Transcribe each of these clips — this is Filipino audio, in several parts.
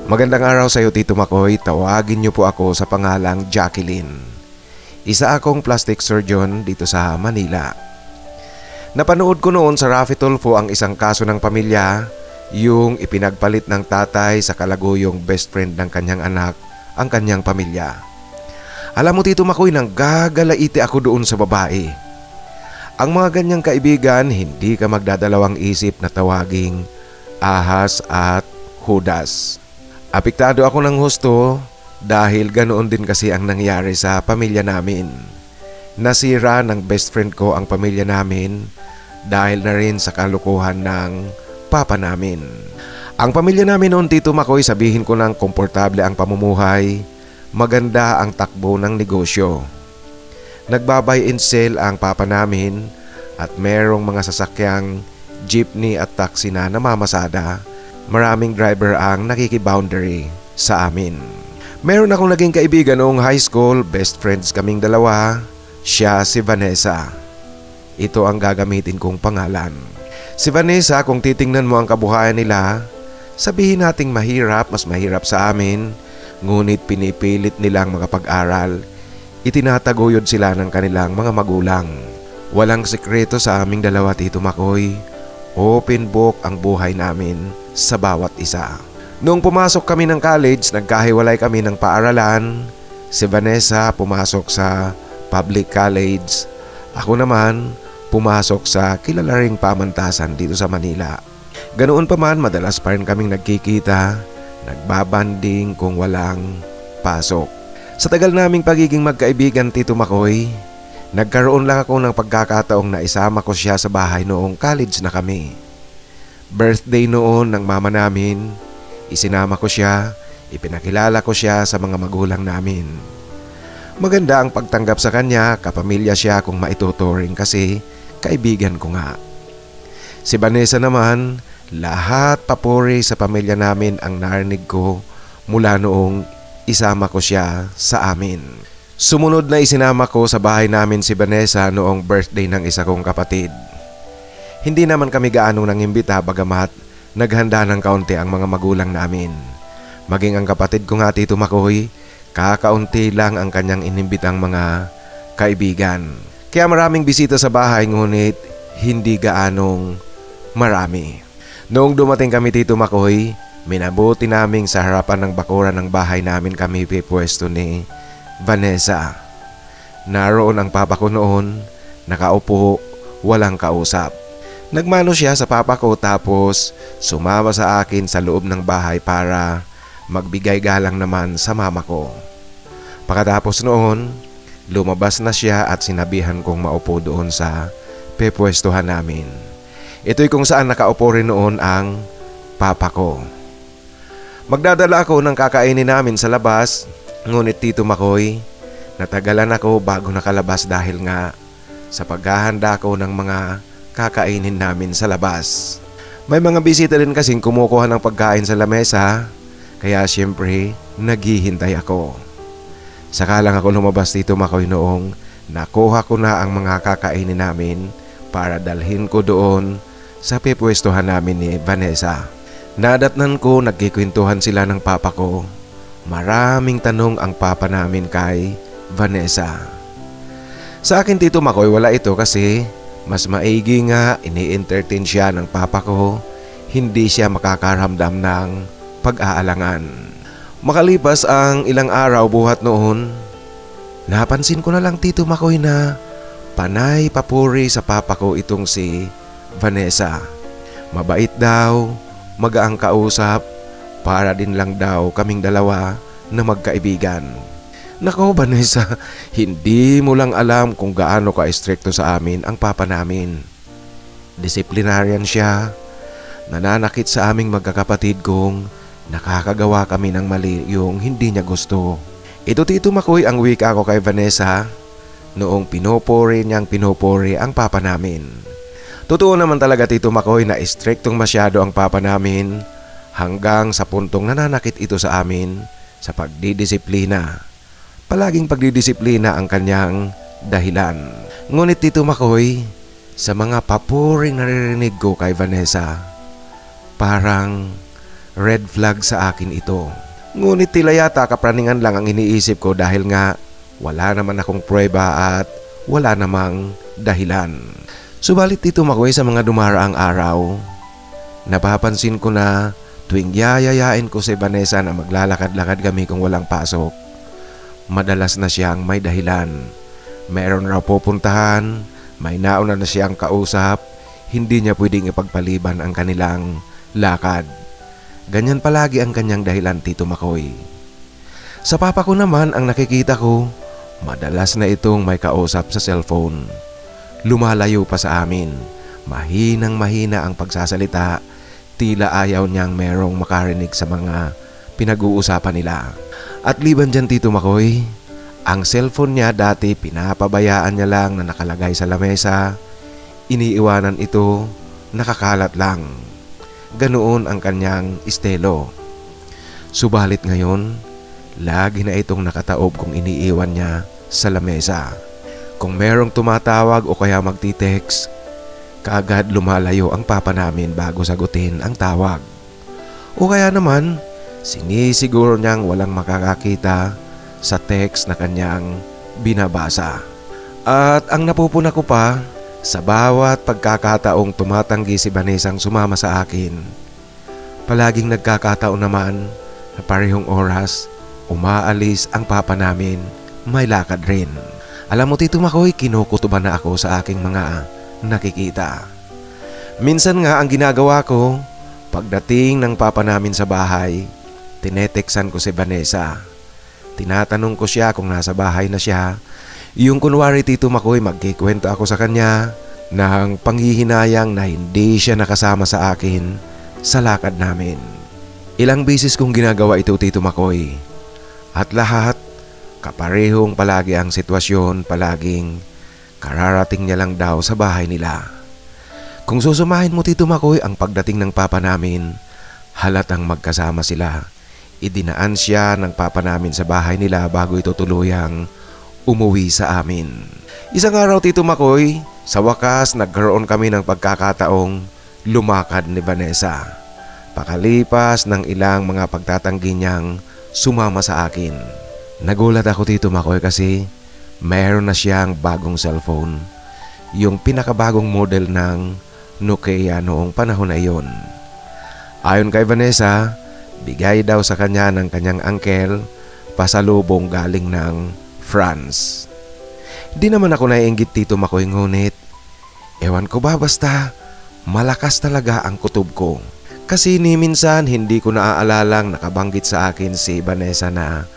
Magandang araw sa iyo, Tito Makoy. Tawagin niyo po ako sa pangalang Jacqueline. Isa akong plastic surgeon dito sa Manila. Napanood ko noon sa Raffy Tulfo ang isang kaso ng pamilya, yung ipinagpalit ng tatay sa kalaguyong best friend ng kanyang anak ang kanyang pamilya. Alam mo, Tito Makoy, nang gagalaiti ako doon sa babae. Ang mga ganyang kaibigan, hindi ka magdadalawang isip na tawaging ahas at hudas. Apektado ako ng husto dahil ganoon din kasi ang nangyari sa pamilya namin. Nasira ng best friend ko ang pamilya namin dahil na rin sa kalukuhan ng papa namin. Ang pamilya namin noon, Tito Makoy, sabihin ko ng komportable ang pamumuhay, maganda ang takbo ng negosyo. Nagbabay and sell ang papa namin at merong mga sasakyang jeepney at taxi na namamasada. Maraming driver ang nakikiboundary sa amin. Meron akong naging kaibigan noong high school, best friends kaming dalawa. Siya si Vanessa. Ito ang gagamitin kong pangalan. Si Vanessa, kung titingnan mo ang kabuhayan nila, sabihin nating mahirap, mas mahirap sa amin, ngunit pinipilit nilang makapag-aral. Itinataguyod sila ng kanilang mga magulang. Walang sekreto sa aming dalawa, Tito Makoy. Open book ang buhay namin sa bawat isa. Noong pumasok kami ng college, nagkahiwalay kami ng paaralan. Si Vanessa pumasok sa public college. Ako naman pumasok sa kilala ring pamantasan dito sa Manila. Ganoon pa man, madalas pa rin kaming nagkikita, nagbabanding kung walang pasok. Sa tagal naming pagiging magkaibigan, Tito Makoy, nagkaroon lang ako ng pagkakataong na isama ko siya sa bahay noong college na kami. Birthday noon ng mama namin, isinama ko siya, ipinakilala ko siya sa mga magulang namin. Maganda ang pagtanggap sa kanya, kapamilya siya kung maituturing kasi kaibigan ko nga. Si Vanessa naman, lahat papuri sa pamilya namin ang narinig ko mula noong isama ko siya sa amin. Sumunod na isinama ko sa bahay namin si Vanessa noong birthday ng isa kong kapatid. Hindi naman kami gaanong nangimbita, bagamat naghanda ng kaunti ang mga magulang namin. Maging ang kapatid ko nga, Tito Makoy, kakaunti lang ang kanyang inimbitang mga kaibigan. Kaya maraming bisita sa bahay, ngunit hindi gaanong marami. Noong dumating kami, Tito Makoy, minabuti naming sa harapan ng bakuran ng bahay namin kami pipwesto ni Vanessa. Naroon ang papa ko noon, nakaupo, walang kausap. Nagmano siya sa papa ko tapos sumama sa akin sa loob ng bahay para magbigay galang naman sa mama ko. Pagkatapos noon, lumabas na siya at sinabihan kong maupo doon sa pepwestuhan namin. Ito'y kung saan nakaupo rin noon ang papa ko. Magdadala ako ng kakainin namin sa labas, ngunit Tito Makoy, natagalan ako bago nakalabas dahil nga sa paghahanda ko ng mga kakainin namin sa labas. May mga bisita rin kasing kumukuha ng pagkain sa lamesa, kaya siyempre naghihintay ako. Saka lang ako lumabas, Tito Makoy, noong nakuha ko na ang mga kakainin namin para dalhin ko doon sa pipwestuhan namin ni Vanessa. Nadatnan ko, nagkikwentuhan sila ng papa ko. Maraming tanong ang papa namin kay Vanessa. Sa akin, Tito Makoy, wala ito kasi mas maigi nga ini-entertain siya ng papa ko, hindi siya makakaramdam ng pag-aalangan. Makalipas ang ilang araw buhat noon, napansin ko na lang, Tito Makoy, na panay papuri sa papa ko itong si Vanessa. Mabait daw, magaang kausap, para din lang daw kaming dalawa na magkaibigan. Nako, Vanessa, hindi mo lang alam kung gaano ka-stricto sa amin ang papa namin. Disciplinarian siya, nananakit sa aming magkakapatid kung nakakagawa kami ng mali yung hindi niya gusto. Ito, Tito Makoy, ang wika ko kay Vanessa noong pinupuri niyang pinupuri ang papa namin. Totoo naman talaga, Tito Makoy, na striktong masyado ang papa namin hanggang sa puntong nananakit ito sa amin sa pagdidisiplina. Palaging pagdidisiplina ang kanyang dahilan. Ngunit, Tito Makoy, sa mga papuring naririnig ko kay Vanessa, parang Red flag sa akin ito. Ngunit tila yata kapraningan lang ang iniisip ko dahil nga wala naman akong pruweba at wala namang dahilan. Subalit Tito Makoy, sa mga dumaraang araw, napapansin ko na tuwing yayayain ko si Vanessa na maglalakad-lakad kami kung walang pasok, madalas na siyang may dahilan. Meron raw pupuntahan, may nauna na siyang kausap, hindi niya pwedeng ipagpaliban ang kanilang lakad. Ganyan palagi ang kanyang dahilan, Tito Makoy. Sa papa ko naman, ang nakikita ko, madalas na itong may kausap sa cellphone. Lumalayo pa sa amin, mahinang mahina ang pagsasalita, tila ayaw niyang merong makarinig sa mga pinag-uusapan nila. At liban dyan, Tito Makoy, ang cellphone niya dati pinapabayaan niya lang na nakalagay sa lamesa, iniiwanan ito, nakakalat lang. Ganoon ang kanyang estilo. Subalit ngayon, lagi na itong nakataob kung iniiwan niya sa lamesa. Kung merong tumatawag o kaya magtitext, kaagad lumalayo ang papa namin bago sagutin ang tawag. O kaya naman, sinisiguro niyang walang makakakita sa text na kanyang binabasa. At ang napupuna ko pa, sa bawat pagkakataong tumatanggi si Vanessang sumama sa akin, palaging nagkakataon naman na parehong oras umaalis ang papa namin, may lakad rin. Alam mo, Tito Makoy, kinukutuban na ako sa aking mga nakikita. Minsan nga ang ginagawa ko, pagdating ng papa namin sa bahay, tineteksan ko si Vanessa. Tinatanong ko siya kung nasa bahay na siya. Yung kunwari, Tito Makoy, magkikwento ako sa kanya ng panghihinayang na hindi siya nakasama sa akin sa lakad namin. Ilang beses kong ginagawa ito, Tito Makoy. At lahat, kaparehong palagi ang sitwasyon, palaging kararating niya lang daw sa bahay nila. Kung susumahin mo, Tito Makoy, ang pagdating ng papa namin, halatang magkasama sila. Idinaan siya ng papa namin sa bahay nila bago ito tuluyang umuwi sa amin. Isang araw, Tito Makoy, sa wakas nagkaroon kami ng pagkakataong lumakad ni Vanessa. Pakalipas ng ilang mga pagtatanggi niyang sumama sa akin. Nagulat ako, Tito Makoy, kasi mayroon na siyang bagong cellphone. Yung pinakabagong model ng Nokia noong panahon na iyon. Ayon kay Vanessa, bigay daw sa kanya ng kanyang uncle pasalubong galing ng France. Di naman ako naiinggit, Tito Makoy, ngunit ewan ko ba, basta malakas talaga ang kutob ko. Kasi ni minsan hindi ko naaalalang nakabanggit sa akin si Vanessa na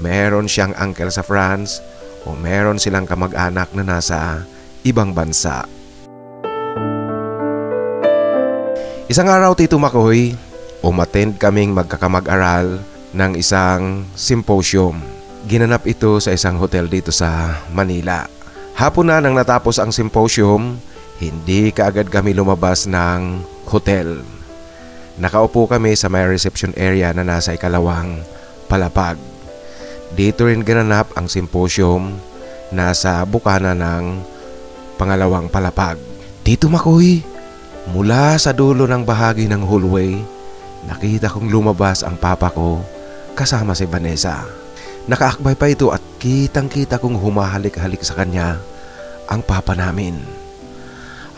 meron siyang uncle sa France o meron silang kamag-anak na nasa ibang bansa. Isang araw, Tito Makoy, umattend kaming magkakamag-aral ng isang symposium. Ginanap ito sa isang hotel dito sa Manila. Hapon na nang natapos ang symposium, hindi kaagad kami lumabas ng hotel. Nakaupo kami sa may reception area na nasa ikalawang palapag. Dito rin ginanap ang symposium, nasa bukana ng pangalawang palapag. Tito Makoy, mula sa dulo ng bahagi ng hallway, nakita kong lumabas ang papa ko kasama si Vanessa. Nakaakbay pa ito at kitang-kita kong humahalik-halik sa kanya ang papa namin.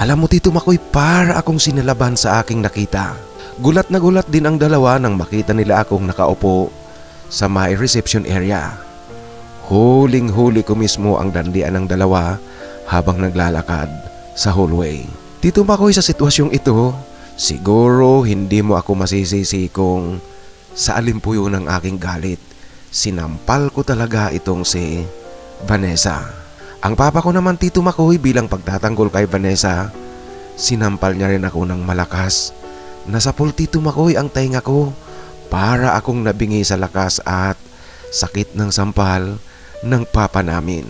Alam mo, Tito Makoy, para akong sinalaban sa aking nakita. Gulat na gulat din ang dalawa nang makita nila akong nakaupo sa may reception area. Huling-huli ko mismo ang dandian ng dalawa habang naglalakad sa hallway. Tito Makoy, sa sitwasyong ito, siguro hindi mo ako masisisi kung sa alimpuyo ng aking galit. Sinampal ko talaga itong si Vanessa. Ang papa ko naman, Tito Makoy, bilang pagtatanggol kay Vanessa, sinampal niya rin ako ng malakas. Nasapol, Tito Makoy, ang tainga ko para akong nabingi sa lakas at sakit ng sampal ng papa namin.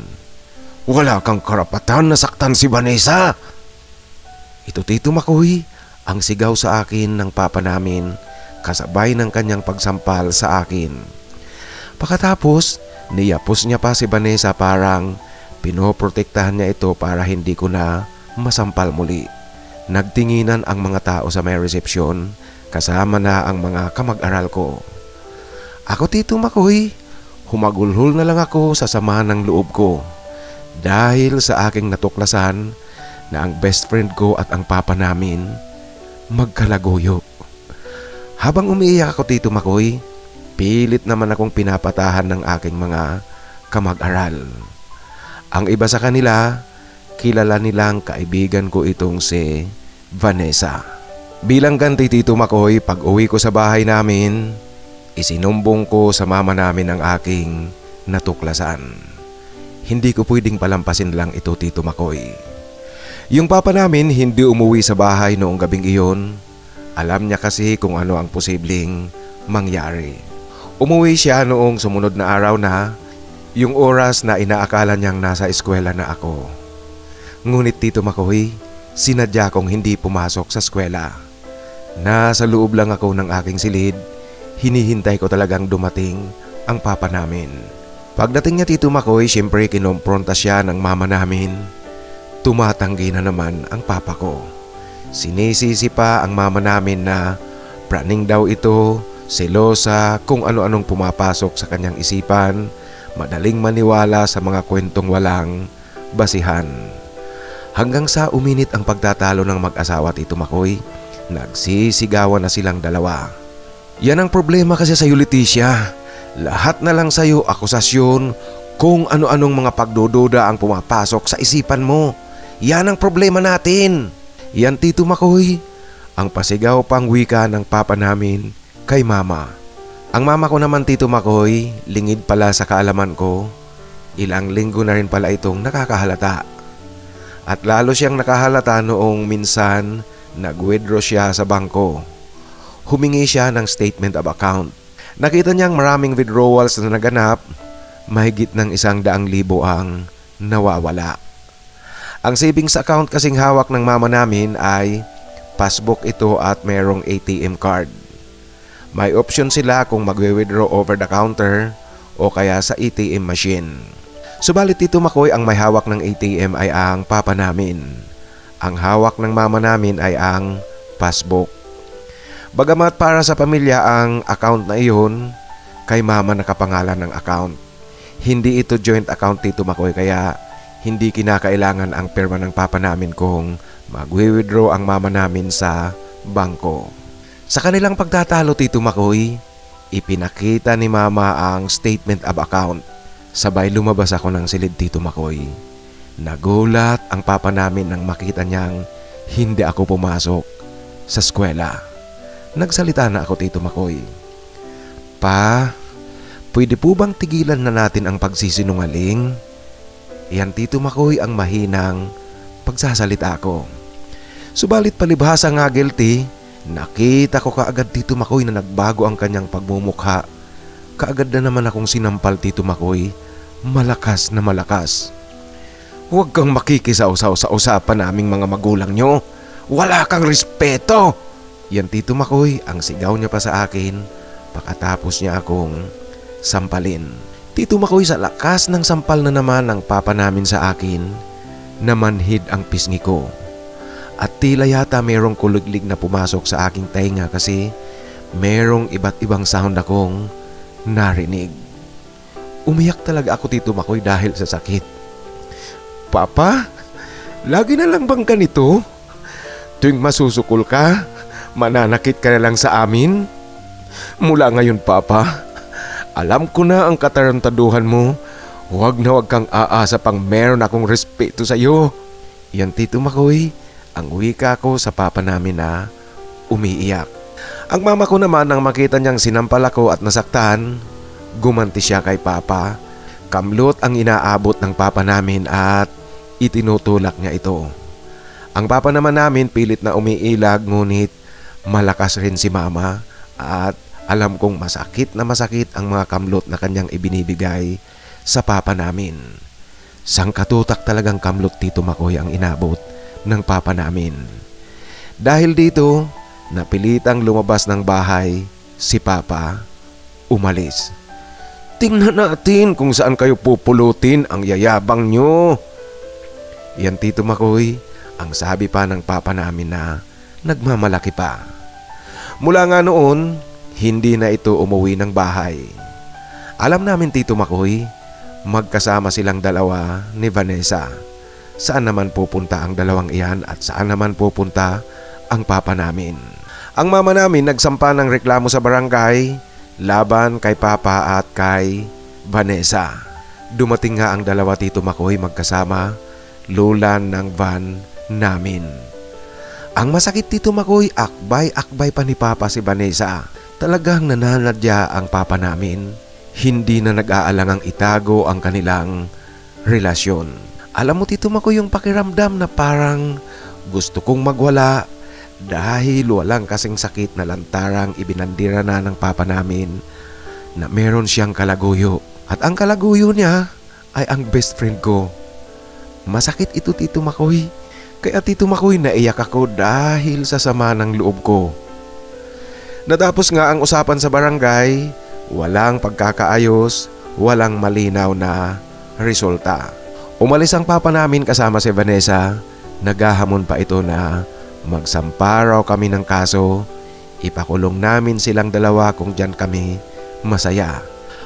Wala kang karapatan na saktan si Vanessa! Ito, Tito Makoy, ang sigaw sa akin ng papa namin kasabay ng kanyang pagsampal sa akin. Pagkatapos, niyapos niya pa si Vanessa, parang pinoprotektahan niya ito para hindi ko na masampal muli. Nagtinginan ang mga tao sa may resepsyon kasama na ang mga kamag-aral ko. Ako Tito Makoy, humagulhol na lang ako sa sama ng loob ko dahil sa aking natuklasan na ang best friend ko at ang papa namin magkalagoyo. Habang umiiyak ako Tito Makoy, pilit naman akong pinapatahan ng aking mga kamag-aral. Ang iba sa kanila, kilala nilang kaibigan ko itong si Vanessa. Bilang ganti Tito Makoy, pag uwi ko sa bahay namin, isinumbong ko sa mama namin ang aking natuklasan. Hindi ko pwedeng palampasin lang ito Tito Makoy. Yung papa namin hindi umuwi sa bahay noong gabing iyon. Alam niya kasi kung ano ang posibleng mangyari. Umuwi siya noong sumunod na araw na, yung oras na inaakala niyang nasa eskwela na ako. Ngunit Tito Makoy, sinadya kong hindi pumasok sa eskwela. Nasa loob lang ako ng aking silid, hinihintay ko talagang dumating ang papa namin. Pagdating niya Tito Makoy, siyempre kinompronta siya ng mama namin. Tumatanggi na naman ang papa ko. Sinisisi pa ang mama namin na praning daw ito, selosa, kung ano-anong pumapasok sa kanyang isipan, madaling maniwala sa mga kwentong walang basihan. Hanggang sa uminit ang pagtatalo ng mag-asawa Tito Makoy, nagsisigawan na silang dalawa. Yan ang problema kasi sa'yo Leticia. Lahat na lang sa'yo akusasyon, kung ano-anong mga pagdududa ang pumapasok sa isipan mo. Yan ang problema natin. Yan Tito Makoy, ang pasigaw pang wika ng papa namin kay mama. Ang mama ko naman Tito Makoy, lingid pala sa kaalaman ko, ilang linggo na rin pala itong nakakahalata. At lalo siyang nakahalata noong minsan nag-withdraw siya sa bangko. Humingi siya ng statement of account. Nakita niyang maraming withdrawals na naganap, mahigit ng 100,000 ang nawawala. Ang savings account kasing hawak ng mama namin ay passbook ito at merong ATM card. May option sila kung magwe-withdraw over the counter o kaya sa ATM machine. Subalit Tito Makoy, ang may hawak ng ATM ay ang papa namin. Ang hawak ng mama namin ay ang passbook. Bagamat para sa pamilya ang account na iyon, kay mama nakapangalan ng account. Hindi ito joint account Tito Makoy, kaya hindi kinakailangan ang pirma ng papa namin kung magwe-withdraw ang mama namin sa bangko. Sa kanilang pagtatalo Tito Makoy, ipinakita ni mama ang statement of account. Sabay lumabas ako ng silid Tito Makoy. Nagulat ang papa namin nang makita niyang hindi ako pumasok sa eskwela. Nagsalita na ako Tito Makoy. Pa, pwede po bang tigilan na natin ang pagsisinungaling? Yan Tito Makoy ang mahinang pagsasalita ko. Subalit palibhasa nga guilty, nakita ko kaagad Tito Makoy na nagbago ang kanyang pagmumukha. Kaagad na naman akong sinampal Tito Makoy, malakas na malakas. Huwag kang makikisaw-saw sa usapan naming mga magulang nyo. Wala kang respeto! Yan Tito Makoy ang sigaw niya pa sa akin pagkatapos niya akong sampalin. Tito Makoy, sa lakas ng sampal na naman ng papa namin sa akin, namanhid ang pisngi ko. At tila yata merong kuluglig na pumasok sa aking tainga kasi merong iba't ibang sound akong narinig. Umiyak talaga ako Tito Makoy dahil sa sakit. Papa, lagi na lang bang ganito? Tuwing masusukol ka, mananakit ka na lang sa amin? Mula ngayon Papa, alam ko na ang katarantaduhan mo. Huwag na huwag kang aasa pang meron akong respeto sa iyo. Yan Tito Makoy, ang wika ko sa papa namin na umiiyak. Ang mama ko naman nang makita niyang sinampal ako at nasaktan, gumanti siya kay papa. Kamlot ang inaabot ng papa namin at itinutulak niya ito. Ang papa naman namin pilit na umiilag, ngunit malakas rin si mama at alam kong masakit na masakit ang mga kamlot na kanyang ibinibigay sa papa namin. Sangkatutak talagang kamlot Tito Makoy ang inabot ng papa namin. Dahil dito, napilitang lumabas ng bahay si papa, umalis. Tingnan natin kung saan kayo pupulutin ang yayabang nyo. Yan Tito Makoy, ang sabi pa ng papa namin na nagmamalaki pa. Mula nga noon, hindi na ito umuwi ng bahay. Alam namin Tito Makoy, magkasama silang dalawa ni Vanessa. Saan naman pupunta ang dalawang iyan at saan naman pupunta ang papa namin? Ang mama namin nagsampa ng reklamo sa barangay laban kay papa at kay Vanessa. Dumating nga ang dalawa Tito Makoy magkasama, lulan ng van namin. Ang masakit Tito Makoy, akbay-akbay pa ni papa si Vanessa. Talagang nananadya ang papa namin. Hindi na nag-aalangang itago ang kanilang relasyon. Alam mo Tito Makoy yung pakiramdam na parang gusto kong magwala dahil walang kasing sakit na lantarang ibinandira na ng papa namin na meron siyang kalaguyo. At ang kalaguyo niya ay ang best friend ko. Masakit ito Tito Makoy. Kaya Tito Makoy naiyak ako dahil sa sama ng loob ko. Natapos nga ang usapan sa barangay, walang pagkakaayos, walang malinaw na resulta. Umalis ang papa namin kasama si Vanessa. Naghahamon pa ito na magsampa raw kami ng kaso. Ipakulong namin silang dalawa kung diyan kami masaya.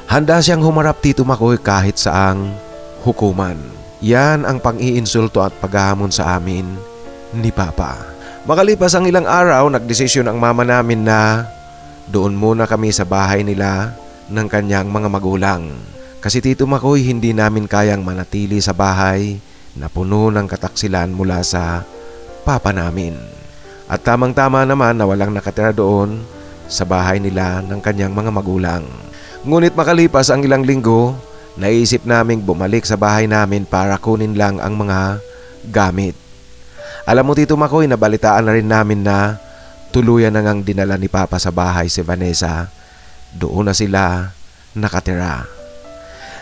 Handa siyang humarap Tito Makoy kahit saang hukuman. Yan ang pang-iinsulto at paghahamon sa amin ni papa. Makalipas ang ilang araw, nagdesisyon ang mama namin na doon muna kami sa bahay nila ng kanyang mga magulang. Kasi Tito Makoy, hindi namin kayang manatili sa bahay na puno ng kataksilan mula sa papa namin. At tamang-tama naman na walang nakatira doon sa bahay nila ng kanyang mga magulang. Ngunit makalipas ang ilang linggo, naisip naming bumalik sa bahay namin para kunin lang ang mga gamit. Alam mo Tito Makoy, nabalitaan na rin namin na tuluyan na ngang dinala ni papa sa bahay si Vanessa. Doon na sila nakatira.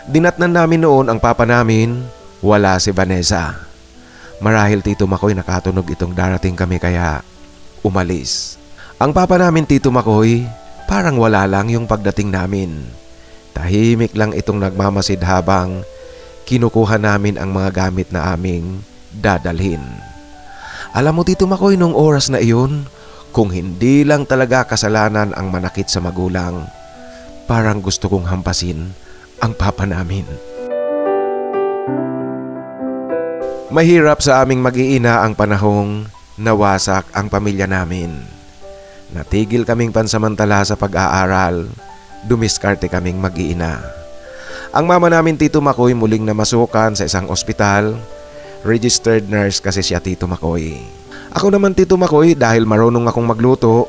Dinatnan namin noon ang papa namin, wala si Vanessa. Marahil Tito Makoy nakatunog itong darating kami kaya umalis. Ang papa namin Tito Makoy, parang wala lang yung pagdating namin. Tahimik lang itong nagmamasid habang kinukuha namin ang mga gamit na aming dadalhin. Alam mo Tito Makoy, nung oras na iyon, kung hindi lang talaga kasalanan ang manakit sa magulang, parang gusto kong hampasin ang papa namin. Mahirap sa aming mag-iina ang panahong nawasak ang pamilya namin. Natigil kaming pansamantala sa pag-aaral, dumiskarte kaming mag-iina. Ang mama namin Tito Makoy muling namasukan sa isang ospital. Registered nurse kasi siya Tito Makoy. Ako naman Tito Makoy, dahil marunong akong magluto,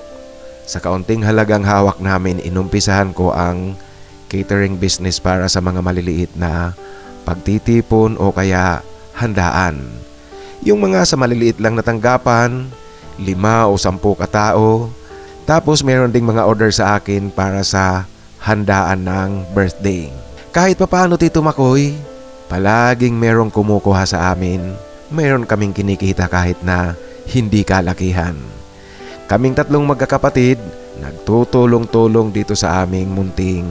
sa kaunting halagang hawak namin inumpisahan ko ang catering business para sa mga maliliit na pagtitipon o kaya handaan. Yung mga sa maliliit lang na tanggapan, 5 o 10 katao. Tapos meron ding mga order sa akin para sa handaan ng birthday. Kahit papaano Tito Makoy, palaging merong kumukuha sa amin. Meron kaming kinikita kahit na hindi kalakihan. Kaming 3 magkakapatid, nagtutulong-tulong dito sa aming munting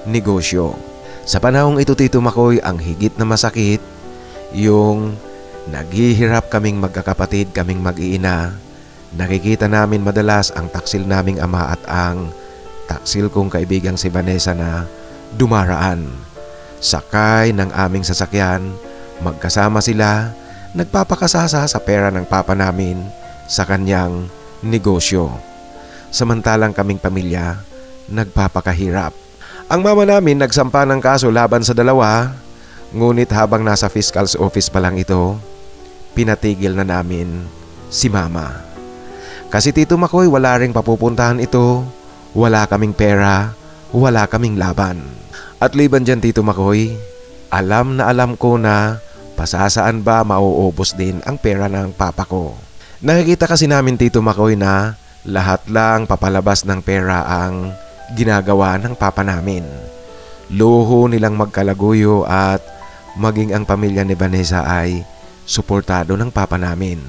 negosyo. Sa panahong ito Tito Makoy, ang higit na masakit, yung naghihirap kaming magkakapatid, kaming mag-iina. Nakikita namin madalas ang taksil naming ama at ang taksil kong kaibigang si Vanessa na dumaraan. Sakay ng aming sasakyan, magkasama sila, nagpapakasasa sa pera ng papa namin sa kanyang negosyo. Samantalang kaming pamilya, nagpapakahirap. Ang mama namin nagsampa ng kaso laban sa dalawa, ngunit habang nasa fiscal's office pa lang ito, pinatigil na namin si mama. Kasi Tito Makoy, wala ring papupuntahan ito, wala kaming pera, wala kaming laban. At liban dyan Tito Makoy, alam na alam ko na pasasaan ba mauubos din ang pera ng papa ko. Nakikita kasi namin Tito Makoy na lahat lang papalabas ng pera ang ginagawa ng papa namin. Luho nilang magkalaguyo at maging ang pamilya ni Vanessa ay suportado ng papa namin.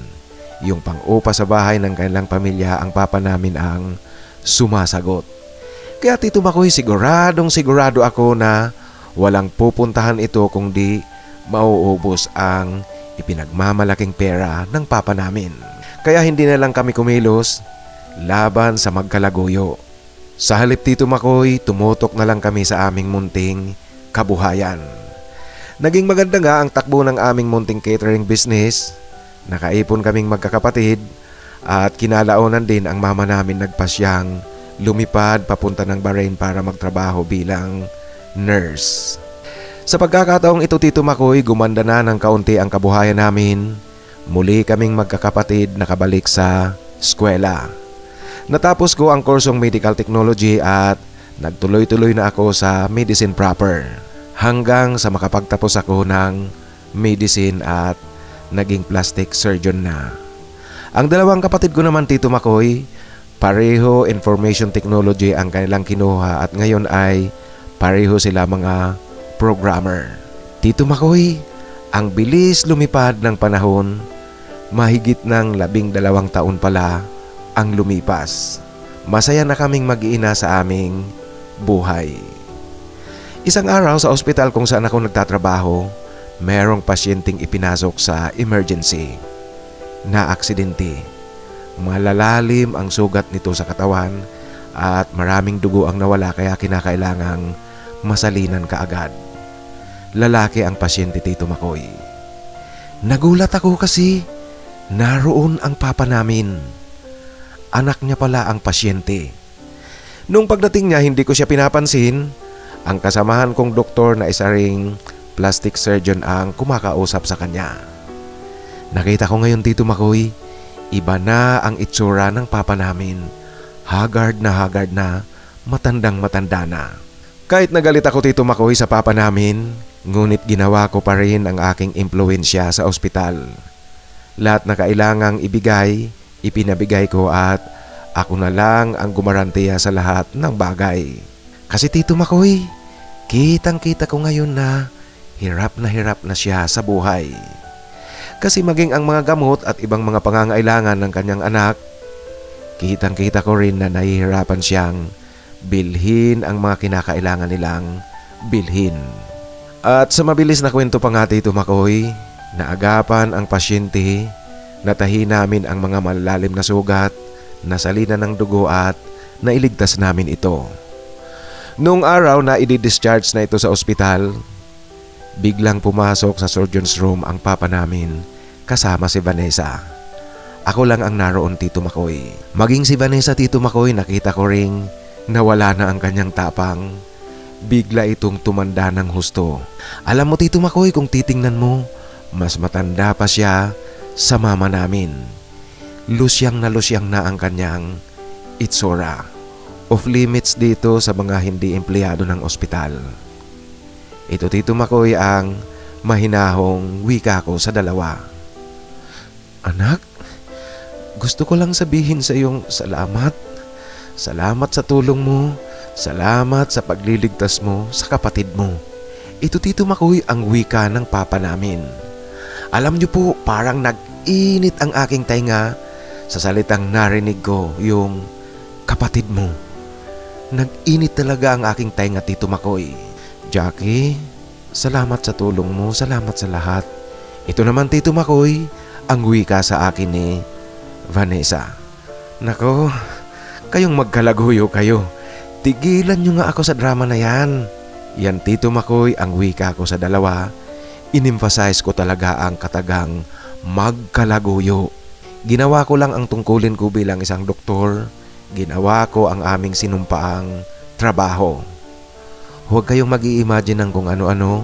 Yung pang-upa sa bahay ng kanilang pamilya, ang papa namin ang sumasagot. Kaya Tito Makoy, sigurado ako na walang pupuntahan ito kung di mauubos ang ipinagmamalaking pera ng papa namin. Kaya hindi na lang kami kumilos, laban sa magkalaguyo. Sa halip Tito Makoy, tumutok na lang kami sa aming munting kabuhayan. Naging maganda nga ang takbo ng aming munting catering business. Nakaipon kaming magkakapatid at kinalaunan din ang mama namin nagpasyang lumipad papunta ng Bahrain para magtrabaho bilang nurse. Sa pagkakataong ito Tito Makoy, gumanda na ng kaunti ang kabuhayan namin. Muli kaming magkakapatid nakabalik sa eskwela. Natapos ko ang kursong medical technology at nagtuloy-tuloy na ako sa medicine proper hanggang sa makapagtapos ako ng medicine at naging plastic surgeon na. Ang dalawang kapatid ko naman Tito Makoy, pareho information technology ang kanilang kinuha at ngayon ay pareho sila mga programmer. Tito Makoy, ang bilis lumipad ng panahon, mahigit ng 12 taon pala ang lumipas. Masaya na kaming mag-iina sa aming buhay. Isang araw sa ospital kung saan ako nagtatrabaho, merong pasyenteng ipinasok sa emergency na aksidente. Malalalim ang sugat nito sa katawan at maraming dugo ang nawala kaya kinakailangang masalinan kaagad. Lalaki ang pasyente Tito Makoy. Nagulat ako kasi naroon ang papa namin. Anak niya pala ang pasyente. Nung pagdating niya hindi ko siya pinapansin. Ang kasamahan kong doktor na isa ring plastic surgeon ang kumakausap sa kanya. Nakita ko ngayon Tito Makoy, iba na ang itsura ng papa namin. Haggard na, matandang matanda na. Kahit nagalit ako Tito Makoy sa papa namin, ngunit ginawa ko pa rin ang aking impluwensya sa ospital. Lahat na kailangang ibigay, ipinabigay ko at ako na lang ang gumarantiya sa lahat ng bagay. Kasi Tito Makoy, kitang-kita ko ngayon na hirap na siya sa buhay. Kasi maging ang mga gamot at ibang mga pangangailangan ng kanyang anak, kitang-kita ko rin na nahihirapan siyang bilhin ang mga kinakailangan nilang bilhin. At sa mabilis na kwento pa nga Tito Makoy, naagapan ang pasyente, natahi namin ang mga malalalim na sugat, nasalina ng dugo at nailigtas namin ito. Noong araw na i-discharge na ito sa ospital, biglang pumasok sa surgeon's room ang papa namin kasama si Vanessa. Ako lang ang naroon Tito Makoy. Maging si Vanessa Tito Makoy, nakita ko ring nawala na ang kanyang tapang. Bigla itong tumanda ng husto. Alam mo Tito Makoy, kung titingnan mo, mas matanda pa siya sa mama namin. Lusyang na ang kanyang itsura. Off limits dito sa mga hindi empleyado ng ospital. Ito Tito Makoy ang mahinahong wika ko sa dalawa. Anak, gusto ko lang sabihin sa iyong salamat. Salamat sa tulong mo. Salamat sa pagliligtas mo sa kapatid mo. Ito Tito Makoy ang wika ng papa namin. Alam niyo po, parang nag-init ang aking tainga sa salitang narinig ko, yung kapatid mo. Nag-init talaga ang aking tainga Tito Makoy. Jackie, salamat sa tulong mo, salamat sa lahat. Ito naman Tito Makoy, ang wika sa akin ni Vanessa. Nako, kayong magkalaguyo kayo. Tigilan nyo nga ako sa drama na yan. Yan Tito Makoy ang wika ko sa dalawa. In-emphasize ko talaga ang katagang magkalaguyo. Ginawa ko lang ang tungkulin ko bilang isang doktor. Ginawa ko ang aming sinumpaang trabaho. Huwag kayong mag-i-imagine ng kung ano-ano.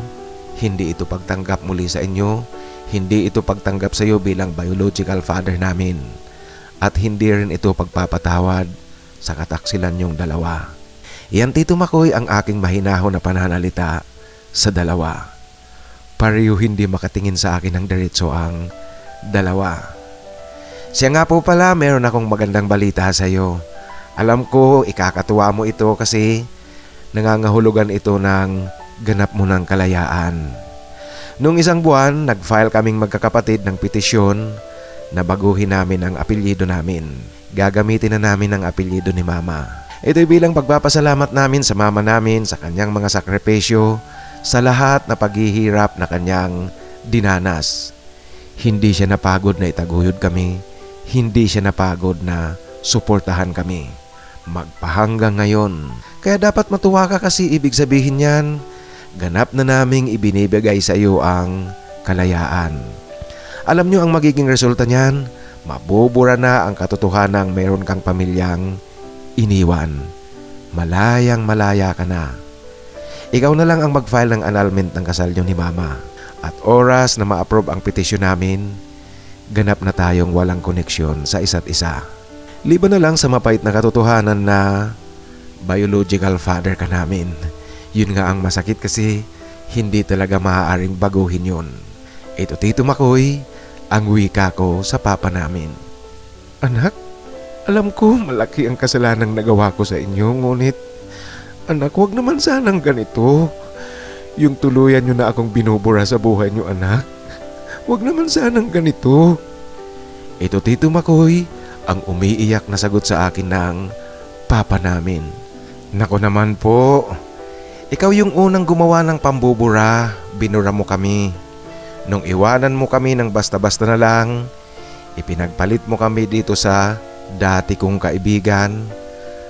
Hindi ito pagtanggap muli sa inyo. Hindi ito pagtanggap sa iyo bilang biological father namin. At hindi rin ito pagpapatawad sa kataksilan yung dalawa. Yan Tito Makoy ang aking mahinahon na pananalita sa dalawa. Pareho hindi makatingin sa akin ng diretso ang dalawa. Siya nga po pala, meron akong magandang balita sa iyo. Alam ko ikakatuwa mo ito kasi nangangahulugan ito ng ganap mo ng kalayaan. Nung isang buwan, nag-file kaming magkakapatid ng petisyon na baguhin namin ang apelyido namin. Gagamitin na namin ang apelyido ni Mama. Ito'y bilang pagpapasalamat namin sa mama namin sa kanyang mga sakripisyo, sa lahat na paghihirap na kanyang dinanas. Hindi siya napagod na itaguyod kami. Hindi siya napagod na suportahan kami. Magpahanggang ngayon. Kaya dapat matuwa ka kasi ibig sabihin yan, ganap na naming ibinibigay sa iyo ang kalayaan. Alam nyo ang magiging resulta niyan, mabubura na ang katotohanang mayroon kang pamilyang iniwan. Malayang malaya ka na. Ikaw na lang ang mag-file ng annulment ng kasal nyo ni Mama. At oras na ma-approve ang petisyon namin, ganap na tayong walang koneksyon sa isa't isa. Liban na lang sa mapait na katotohanan na biological father ka namin. Yun nga ang masakit kasi hindi talaga maaaring baguhin yun. Ito Tito Makoy, ang wika ko sa papa namin. Anak, alam ko malaki ang kasalanang nagawa ko sa inyo, ngunit anak, huwag naman sanang ganito. Yung tuluyan nyo na akong binubura sa buhay nyo, anak. Huwag naman sanang ganito. Ito Tito Makoy, ang umiiyak na sagot sa akin ng papa namin. Nako naman po, ikaw yung unang gumawa ng pambubura, binura mo kami. Nung iwanan mo kami ng basta-basta na lang, ipinagpalit mo kami dito sa dati kong kaibigan.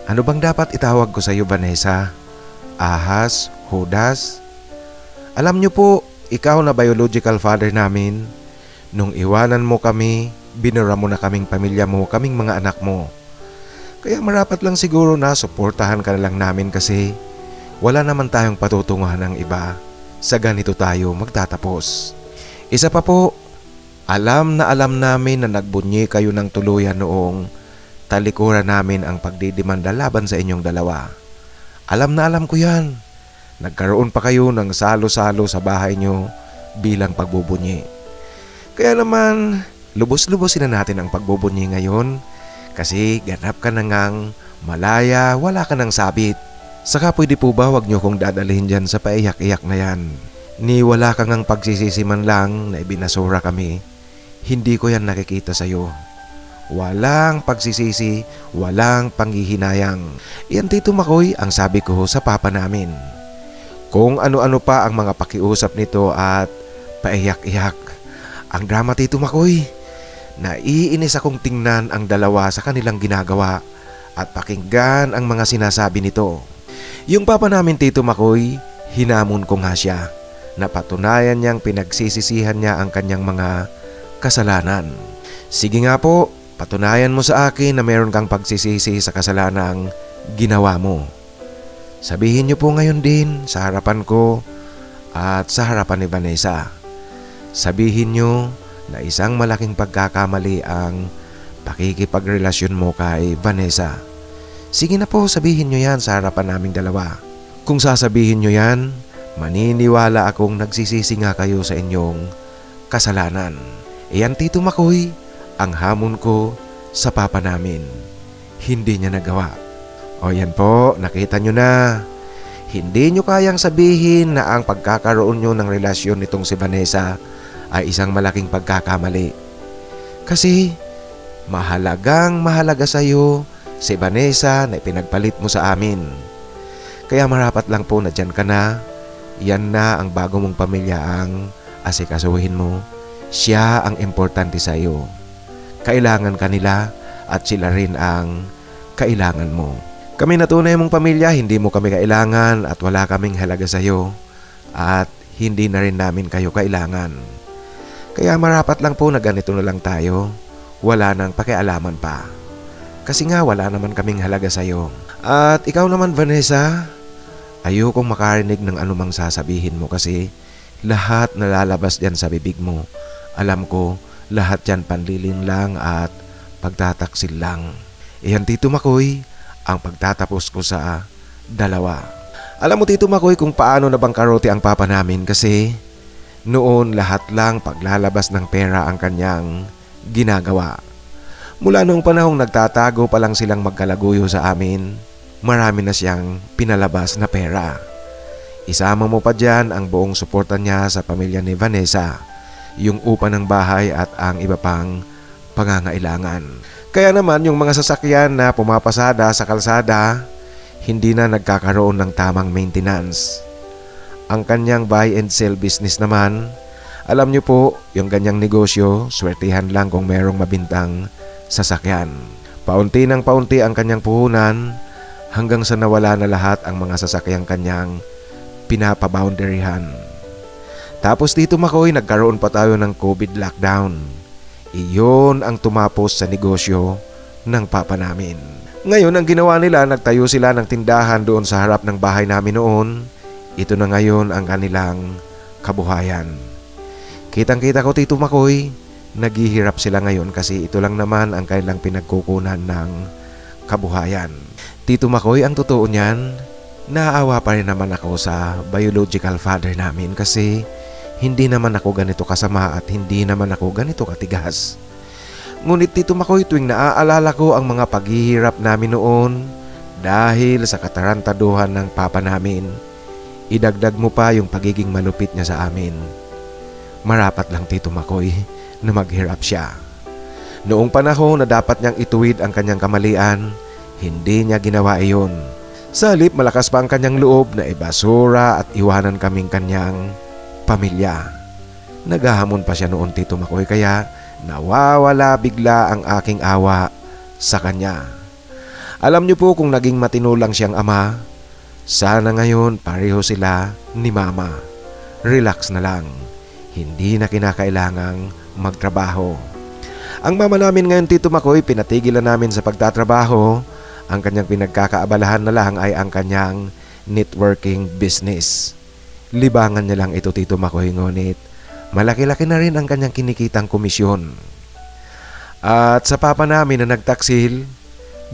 Ano bang dapat itawag ko sa iyo, Vanessa? Ahas? Judas? Alam niyo po, ikaw na biological father namin, nung iwanan mo kami, binura mo na kaming pamilya mo, kaming mga anak mo. Kaya marapat lang siguro na suportahan ka na lang namin kasi wala naman tayong patutunguhan ng iba. Sa ganito tayo magtatapos. Isa pa po, alam namin na nagbunyi kayo ng tuluyan noong talikuran namin ang pagdidemanda laban sa inyong dalawa. Alam na alam ko yan. Nagkaroon pa kayo ng salo-salo sa bahay nyo bilang pagbubunyi. Kaya naman, lubos-lubosin na natin ang pagbubunyi ngayon kasi ganap ka na ngang malaya, wala ka nang sabit. Saka pwede po ba wag nyo kong dadalhin dyan sa paiyak-iyak na yan? Ni wala ka ngang pagsisisi man lang na ibinasura kami. Hindi ko yan nakikita sa'yo. Walang pagsisisi, walang panghihinayang. Yan Tito Makoy ang sabi ko sa papa namin. Kung ano-ano pa ang mga pakiusap nito at paiyak-iyak. Ang drama Tito Makoy. Naiinis akong tingnan ang dalawa sa kanilang ginagawa at pakinggan ang mga sinasabi nito. Yung papa namin Tito Makoy, hinamon ko nga siya. Napatunayan niyang pinagsisisihan niya ang kanyang mga kasalanan. Sige nga po, patunayan mo sa akin na meron kang pagsisisi sa kasalanang ginawa mo. Sabihin niyo po ngayon din sa harapan ko at sa harapan ni Vanessa. Sabihin niyo na isang malaking pagkakamali ang pakikipagrelasyon mo kay Vanessa. Sige na po, sabihin nyo yan sa harapan naming dalawa. Kung sasabihin nyo yan, maniniwala akong nagsisisi nga kayo sa inyong kasalanan. Iyan Tito Makoy, ang hamon ko sa papa namin. Hindi niya nagawa. O yan po, nakita nyo na. Hindi nyo kayang sabihin na ang pagkakaroon nyo ng relasyon nitong si Vanessa ay isang malaking pagkakamali. Kasi mahalaga sa iyo si Vanessa na ipinagpalit mo sa amin. Kaya marapat lang po na dyan ka na. Yan na ang bago mong pamilya ang asikasuhin mo. Siya ang importante sa iyo. Kailangan ka nila at sila rin ang kailangan mo. Kami na tunay mong pamilya, hindi mo kami kailangan at wala kaming halaga sa iyo. At hindi na rin namin kayo kailangan. Kaya marapat lang po na ganito na lang tayo. Wala nang pakialaman pa. Kasi nga wala naman kaming halaga sa iyo. At ikaw naman Vanessa, ayokong makarinig ng anumang sasabihin mo kasi lahat nalalabas dyan sa bibig mo. Alam ko, lahat dyan panlilin lang at pagtataksil lang. Iyan Tito Makoy, ang pagtatapos ko sa dalawa. Alam mo Tito Makoy kung paano nabangkarote ang papa namin kasi noon lahat lang paglalabas ng pera ang kanyang ginagawa. Mula noong panahong nagtatago pa lang silang magkalaguyo sa amin, marami na siyang pinalabas na pera. Isama mo pa dyan ang buong suporta niya sa pamilya ni Vanessa, yung upa ng bahay at ang iba pang pangangailangan. Kaya naman yung mga sasakyan na pumapasada sa kalsada, hindi na nagkakaroon ng tamang maintenance. Ang kanyang buy and sell business naman, alam niyo po, yung ganyang negosyo, swertihan lang kung merong mabintang sasakyan. Paunti ng paunti ang kanyang puhunan hanggang sa nawala na lahat ang mga sasakyang kanyang pinapaboundaryhan. Tapos Tito Makoy, nagkaroon pa tayo ng COVID lockdown. Iyon ang tumapos sa negosyo ng papa namin. Ngayon ang ginawa nila, nagtayo sila ng tindahan doon sa harap ng bahay namin noon. Ito na ngayon ang kanilang kabuhayan. Kitang-kita ko Tito Makoy, naghihirap sila ngayon kasi ito lang naman ang kanilang pinagkukunan ng kabuhayan. Tito Makoy, ang totoo niyan, naaawa pa rin naman ako sa biological father namin kasi hindi naman ako ganito kasama at hindi naman ako ganito katigas. Ngunit Tito Makoy, tuwing naaalala ko ang mga paghihirap namin noon dahil sa katarantaduhan ng papa namin, idagdag mo pa yung pagiging malupit niya sa amin. Marapat lang Tito Makoy na maghirap siya. Noong panahon na dapat niyang ituwid ang kanyang kamalian, hindi niya ginawa iyon. Sa halip, malakas pa ang kanyang loob na ibasura at iwanan kaming kanyang pamilya. Naghahamon pa siya noon Tito Makoy, kaya nawawala bigla ang aking awa sa kanya. Alam niyo po kung naging matino lang siyang ama, sana ngayon pareho sila ni mama. Relax na lang, hindi na kinakailangang magtrabaho. Ang mama namin ngayon Tito Makoy, pinatigilan namin sa pagtatrabaho. Ang kanyang pinagkakaabalahan na lang ay ang kanyang networking business. Libangan niya lang ito Tito Makoy, ngunit malaki-laki na rin ang kanyang kinikitang komisyon. At sa papa namin na nagtaksil,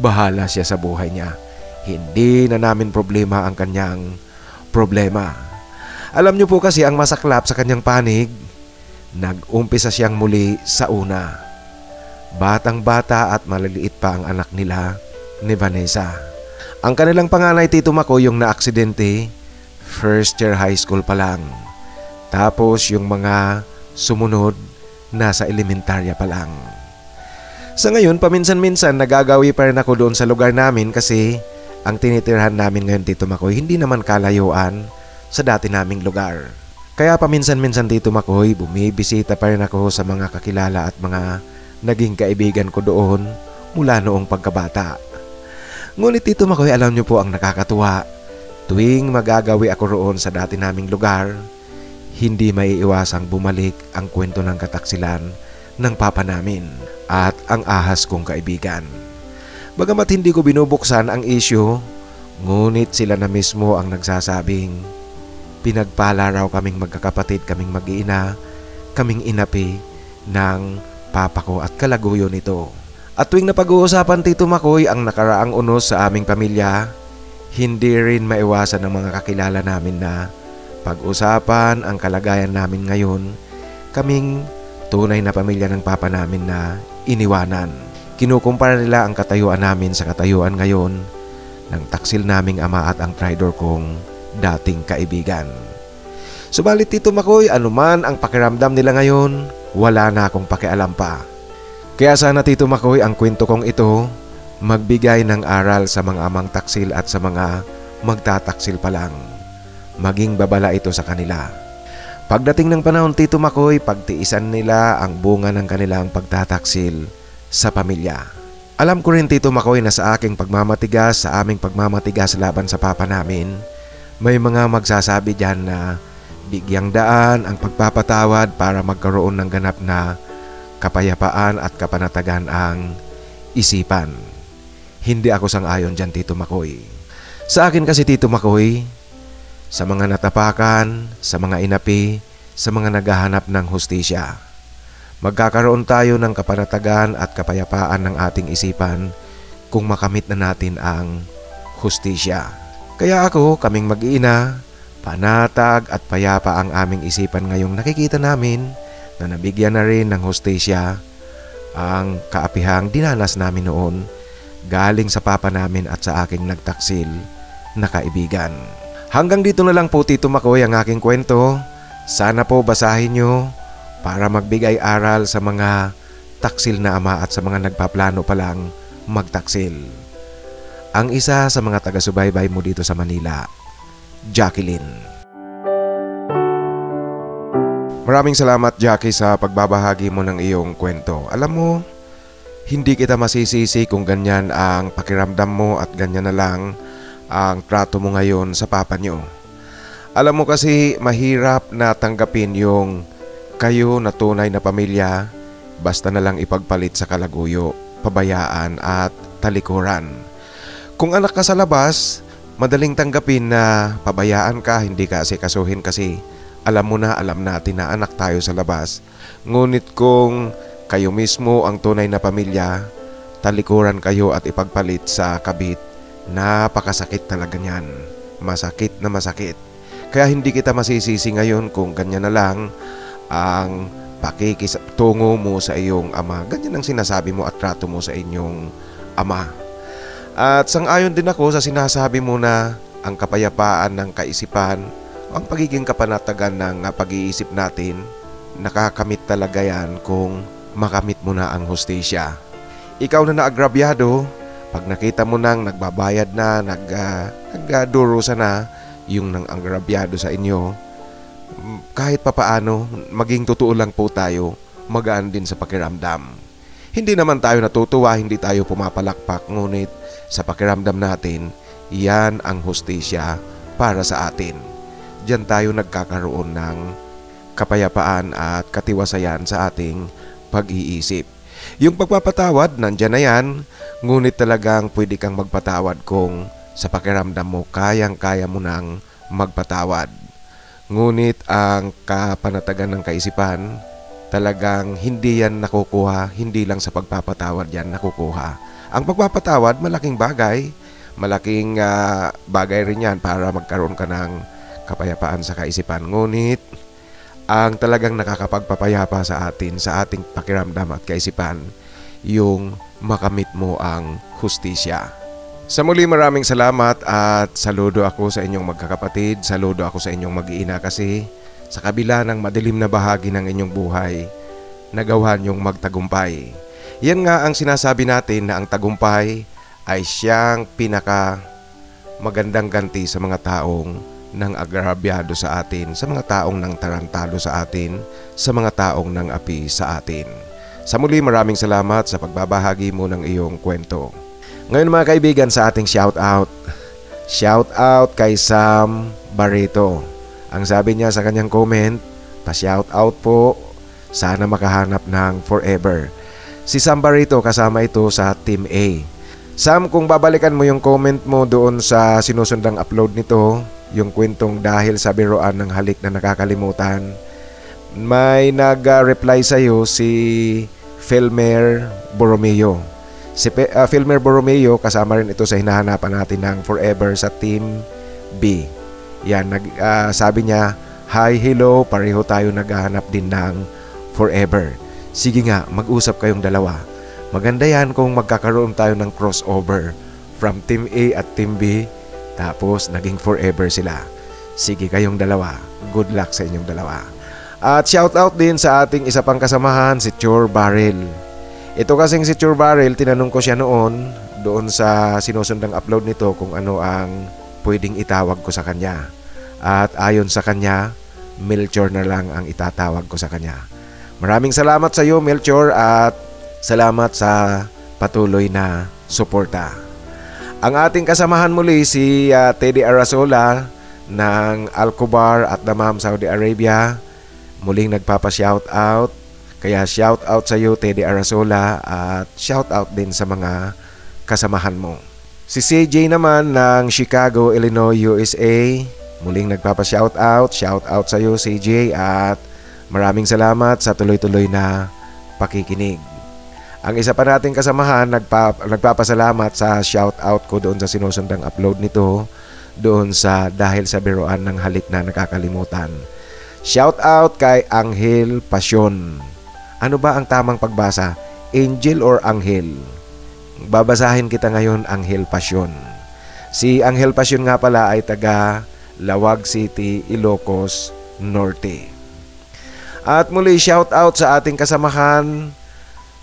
bahala siya sa buhay niya. Hindi na namin problema ang kanyang problema. Alam niyo po kasi ang masaklap sa kanyang panig, nag-umpisa siyang muli sa una. Batang-bata at maliliit pa ang anak nila ni Vanessa. Ang kanilang panganay Tito Makoy yung naaksidente, first year high school pa lang. Tapos yung mga sumunod, nasa elementarya pa lang. Sa ngayon, paminsan-minsan nagagawi pa rin ako doon sa lugar namin kasi ang tinitirhan namin ngayon Tito Makoy hindi naman kalayuan sa dati naming lugar. Kaya paminsan-minsan Tito Makoy, bumibisita pa rin ako sa mga kakilala at mga naging kaibigan ko doon mula noong pagkabata. Ngunit Tito Makoy, alam niyo po ang nakakatuwa. Tuwing magagawi ako roon sa dati naming lugar, hindi maiiwasang bumalik ang kwento ng kataksilan ng papa namin at ang ahas kong kaibigan. Bagamat hindi ko binubuksan ang issue, ngunit sila na mismo ang nagsasabing pinagpala raw kaming magkakapatid, kaming mag-iina, kaming inapi ng papa ko at kalaguyo nito. At tuwing napag-uusapan Tito Makoy ang nakaraang unos sa aming pamilya, hindi rin maiwasan ng mga kakilala namin na pag-usapan ang kalagayan namin ngayon, kaming tunay na pamilya ng papa namin na iniwanan. Kinukumpara nila ang katayuan namin sa katayuan ngayon ng taksil naming ama at ang traitor kong dating kaibigan. Subalit Tito Makoy, anuman ang pakiramdam nila ngayon, wala na akong pakialam pa. Kaya sana Tito Makoy, ang kwento kong ito magbigay ng aral sa mga amang taksil at sa mga magtataksil pa lang. Maging babala ito sa kanila. Pagdating ng panahon Tito Makoy, pagtiisan nila ang bunga ng kanilang pagtataksil sa pamilya. Alam ko rin Tito Makoy na sa aking pagmamatigas, sa aming pagmamatigas laban sa papa namin, may mga magsasabi dyan na bigyang daan ang pagpapatawad para magkaroon ng ganap na kapayapaan at kapanatagan ang isipan. Hindi ako sang-ayon dyan Tito Makoy. Sa akin kasi Tito Makoy, sa mga natapakan, sa mga inapi, sa mga naghahanap ng hustisya, magkakaroon tayo ng kapanatagan at kapayapaan ng ating isipan kung makamit na natin ang hustisya. Kaya ako, kaming mag-iina, panatag at payapa ang aming isipan ngayong nakikita namin na nabigyan na rin ng hustisya ang kaapihang dinanas namin noon galing sa papa namin at sa aking nagtaksil na kaibigan. Hanggang dito na lang po Tito Makoy ang aking kwento. Sana po basahin nyo para magbigay aral sa mga taksil na ama at sa mga nagpaplano pa lang magtaksil. Ang isa sa mga taga-subaybay mo dito sa Manila, Jacqueline. Maraming salamat Jackie sa pagbabahagi mo ng iyong kwento. Alam mo, Hindi kita masisisi kung ganyan ang pakiramdam mo at ganyan na lang ang trato mo ngayon sa papa nyo. Alam mo kasi mahirap na tanggapin yung kayo na tunay na pamilya basta na lang ipagpalit sa kalaguyo, pabayaan at talikuran. Kung anak ka sa labas, madaling tanggapin na pabayaan ka, hindi ka asikasuhin kasi alam mo na, alam natin na anak tayo sa labas. Ngunit kung kayo mismo ang tunay na pamilya, talikuran kayo at ipagpalit sa kabit, napakasakit talaga niyan. Masakit na masakit. Kaya hindi kita masisisi ngayon kung ganyan na lang ang pakikitungo mo sa iyong ama. Ganyan ang sinasabi mo at trato mo sa inyong ama. At sang-ayon din ako sa sinasabi mo na ang kapayapaan ng kaisipan, ang pagiging kapanatagan ng pag-iisip natin, nakakamit talaga yan kung makamit mo na ang hustisya. Ikaw na naagrabyado, pag nakita mo nang nagbabayad na, nagdurusa na yung nang agrabyado sa inyo, kahit papaano, maging totoo lang po tayo, magaan din sa pakiramdam. Hindi naman tayo natutuwa, hindi tayo pumapalakpak, ngunit sa pakiramdam natin, yan ang hustisya para sa atin. Diyan tayo nagkakaroon ng kapayapaan at katiwasayan sa ating pag-iisip. Yung pagpapatawad, nandyan na yan, ngunit talagang pwede kang magpatawad kung sa pakiramdam mo kayang-kaya mo nang magpatawad. Ngunit ang kapanatagan ng kaisipan, talagang hindi yan nakukuha, hindi lang sa pagpapatawad yan nakukuha. Ang pagpapatawad, malaking bagay, malaking bagay rin yan para magkaroon ka ng kapayapaan sa kaisipan. Ngunit ang talagang nakakapagpapayapa sa atin, sa ating pakiramdam at kaisipan, yung makamit mo ang hustisya. Sa muli, maraming salamat at saludo ako sa inyong magkakapatid, saludo ako sa inyong mag-iina kasi sa kabila ng madilim na bahagi ng inyong buhay, nagawa niyong magtagumpay. Yan nga ang sinasabi natin na ang tagumpay ay siyang pinaka magandang ganti sa mga taong nang agrabyado sa atin, sa mga taong nang tarantado sa atin, sa mga taong nang api sa atin. Sa muli, maraming salamat sa pagbabahagi mo ng iyong kwento. Ngayon mga kaibigan, sa ating shoutout. Shoutout kay Sam Barreto. Ang sabi niya sa kanyang comment, pa-shoutout po, sana makahanap ng forever. Si Sam Barreto, kasama ito sa Team A. Sam, kung babalikan mo yung comment mo doon sa sinusundang upload nito, yung kwentong dahil sa biruan ng halik na nakakalimutan, may nag-reply sa'yo si Filmer Borromeo. Si Filmer Borromeo, kasama rin ito sa hinahanapan natin ng forever sa Team B. Yan, sabi niya, hi, hello, pareho tayo naghahanap din ng forever. Sige nga, mag-usap kayong dalawa. Maganda yan kung magkakaroon tayo ng crossover from Team A at Team B, tapos naging forever sila. Sige kayong dalawa. Good luck sa inyong dalawa. At shoutout din sa ating isa pang kasamahan, si Chur Barrel. Ito kasing si Chur Barrel, tinanong ko siya noon doon sa sinusundang upload nito kung ano ang pwedeng itawag ko sa kanya. At ayon sa kanya, Melchor na lang ang itatawag ko sa kanya. Maraming salamat sa iyo, Melchor, at salamat sa patuloy na suporta. Ang ating kasamahan muli si Teddy Arasola ng Alcobar at Dammam, Saudi Arabia. Muling nagpapa-shoutout. Kaya shoutout sa iyo, Teddy Arasola, at shoutout din sa mga kasamahan mo. Si CJ naman ng Chicago, Illinois, USA. Muling nagpapa-shoutout. Shoutout sa iyo, CJ, at maraming salamat sa tuloy-tuloy na pakikinig. Ang isa pa nating kasamahan, nagpapasalamat sa shoutout ko doon sa sinusundang upload nito, doon sa dahil sa biruan ng halik na nakakalimutan. Shoutout kay Angel Pasyon. Ano ba ang tamang pagbasa? Angel or Angel? Babasahin kita ngayon, Angel Pasyon. Si Angel Pasyon nga pala ay taga Lawag City, Ilocos Norte. At muli shoutout sa ating kasamahan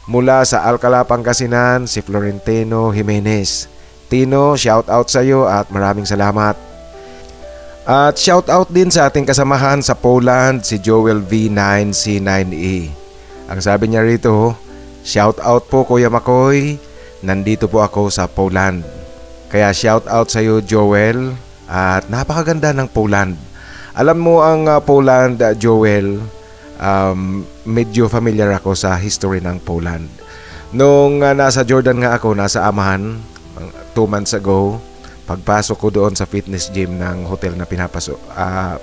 mula sa Alcala, Pangasinan, si Florentino Jimenez. Tino, shoutout sa iyo at maraming salamat. At shoutout din sa ating kasamahan sa Poland, si Joel V9C9E. Ang sabi niya rito, Shout out po Kuya Makoy, nandito po ako sa Poland. Kaya shout out sa iyo Joel, at napakaganda ng Poland. Alam mo ang Poland, Joel, medyo familiar ako sa history ng Poland. Nung nasa Jordan nga ako, nasa Amman, 2 months ago, pagpasok ko doon sa fitness gym ng hotel na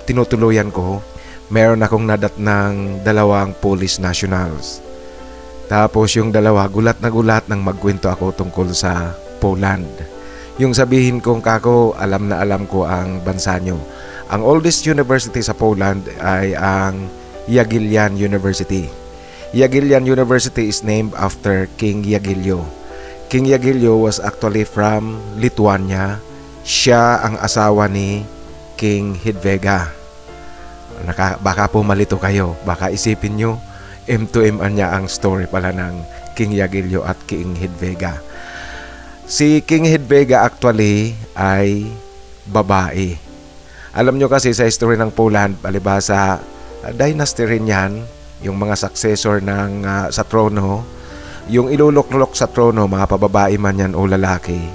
tinutuluyan ko, meron akong nadat ng 2 Polish nationals. Tapos yung dalawa, gulat na gulat nang magkwento ako tungkol sa Poland. Yung sabihin kong kako, alam na alam ko ang bansa nyo. Ang oldest university sa Poland ay ang Jagiellon University. Jagiellon University is named after King Jagiello. King Jagiello was actually from Lithuania. Siya ang asawa ni King Hedvega. Baka po malito kayo. Baka isipin nyo, M2M niya ang story pala ng King Jagiello at King Hedvega. Si King Hedvega actually ay babae. Alam nyo kasi sa history ng Poland, palibhasa dynasty rin yan, yung mga successor ng sa trono, yung ilulok-lok sa trono, mga pababae man yan o lalaki,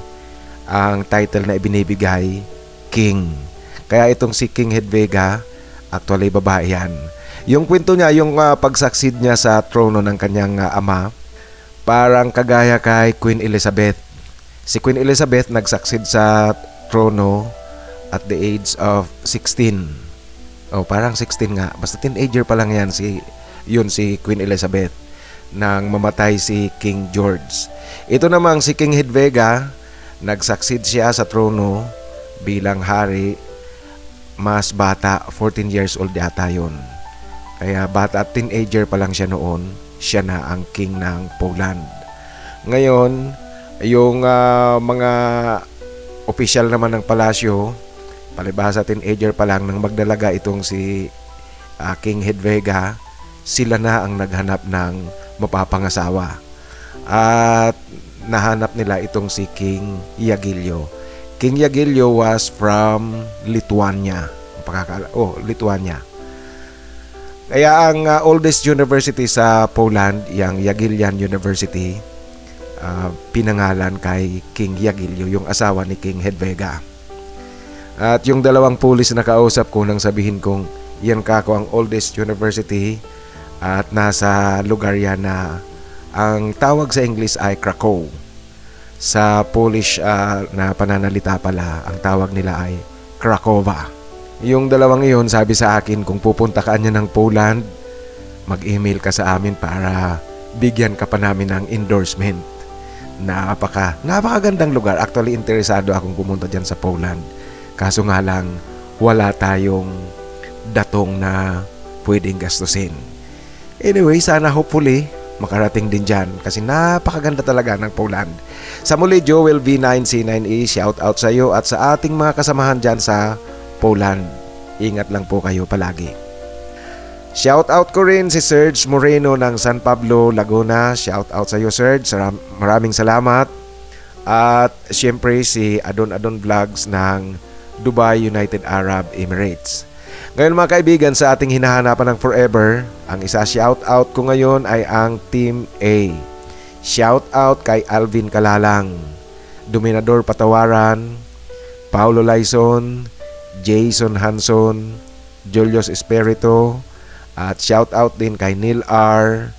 ang title na ibinibigay, King. Kaya itong si King Hedvega, actually babae yan. Yung kwento niya, yung pag-succeed niya sa trono ng kanyang ama, parang kagaya kay Queen Elizabeth. Si Queen Elizabeth nag-succeed sa trono at the age of 16. Parang 16 nga. Basta teenager pa lang yan si Queen Elizabeth nang mamatay si King George. Ito namang si King Hedvega, nag-succeed siya sa trono bilang hari, mas bata, 14 years old yata yun. Kaya bata at teenager pa lang siya noon, siya na ang king ng Poland. Ngayon, yung mga opisyal naman ng palasyo, palibhasa teenager pa lang nang magdalaga itong si King Hedvega, sila na ang naghanap ng mapapangasawa. At nahanap nila itong si King Jagiello. King Jagiello was from Lithuania. Lithuania. Kaya ang oldest university sa Poland, yung Jagiellon University, pinangalan kay King Jagiello, yung asawa ni King Hedvega. At yung 2 Polish na kausap ko nang sabihin kong yan kako ang oldest university at nasa lugar yan na ang tawag sa English ay Krakow. Sa Polish na pananalita pala, ang tawag nila ay Krakowa. Yung 2 iyon sabi sa akin, kung pupunta ka niya ng Poland, mag-email ka sa amin para bigyan ka pa namin ng endorsement. Napakagandang lugar. Actually, interesado akong pumunta dyan sa Poland. Kaso nga lang, wala tayong datong na pwedeng gastusin. Anyway, sana hopefully makarating din dyan kasi napakaganda talaga ng Poland. Sa muli, Joel V9C9E, shout out sa iyo at sa ating mga kasamahan dyan sa Poland. Ingat lang po kayo palagi. Shout out ko rin si Serge Moreno ng San Pablo, Laguna. Shout out sa iyo, Serge. Maraming salamat. At syempre si Adon Vlogs ng Dubai, United Arab Emirates. Ngayon mga kaibigan, sa ating hinahanapan ng forever, ang isa shout out ko ngayon ay ang Team A. Shout out kay Alvin Kalalang, Dominador Patawaran, Paulo Laison, Jason Hanson, Julius Espirito, at shout out din kay Neil R,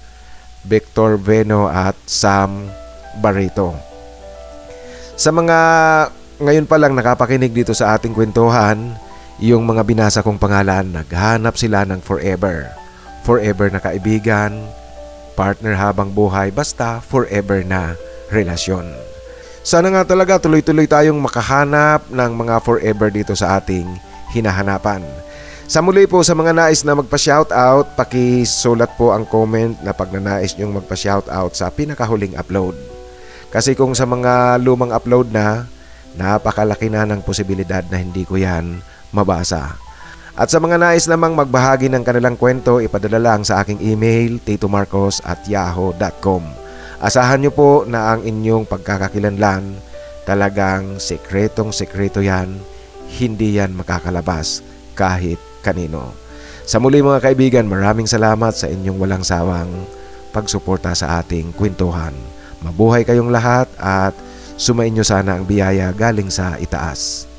Victor Veno at Sam Barreto. Sa mga ngayon pa lang nakapakinig dito sa ating kwentuhan, yung mga binasa kong pangalan, naghanap sila ng forever. Forever na kaibigan, partner habang buhay, basta forever na relasyon. Sana nga talaga tuloy-tuloy tayong makahanap ng mga forever dito sa ating hinahanapan. Sa muli po, sa mga nais na magpa-shoutout, pakisulat po ang comment na pag nanais nyong magpa-shoutout sa pinakahuling upload. Kasi kung sa mga lumang upload na, napakalaki na ng posibilidad na hindi ko yan mabasa. At sa mga nais namang magbahagi ng kanilang kwento, ipadala lang sa aking email, titomarcos@yahoo.com. Asahan nyo po na ang inyong pagkakakilanlan talagang sekretong-sekreto yan, hindi yan makakalabas kahit kanino. Sa muli mga kaibigan, maraming salamat sa inyong walang sawang pagsuporta sa ating kwentuhan. Mabuhay kayong lahat at sumainyo sana ang biyaya galing sa itaas.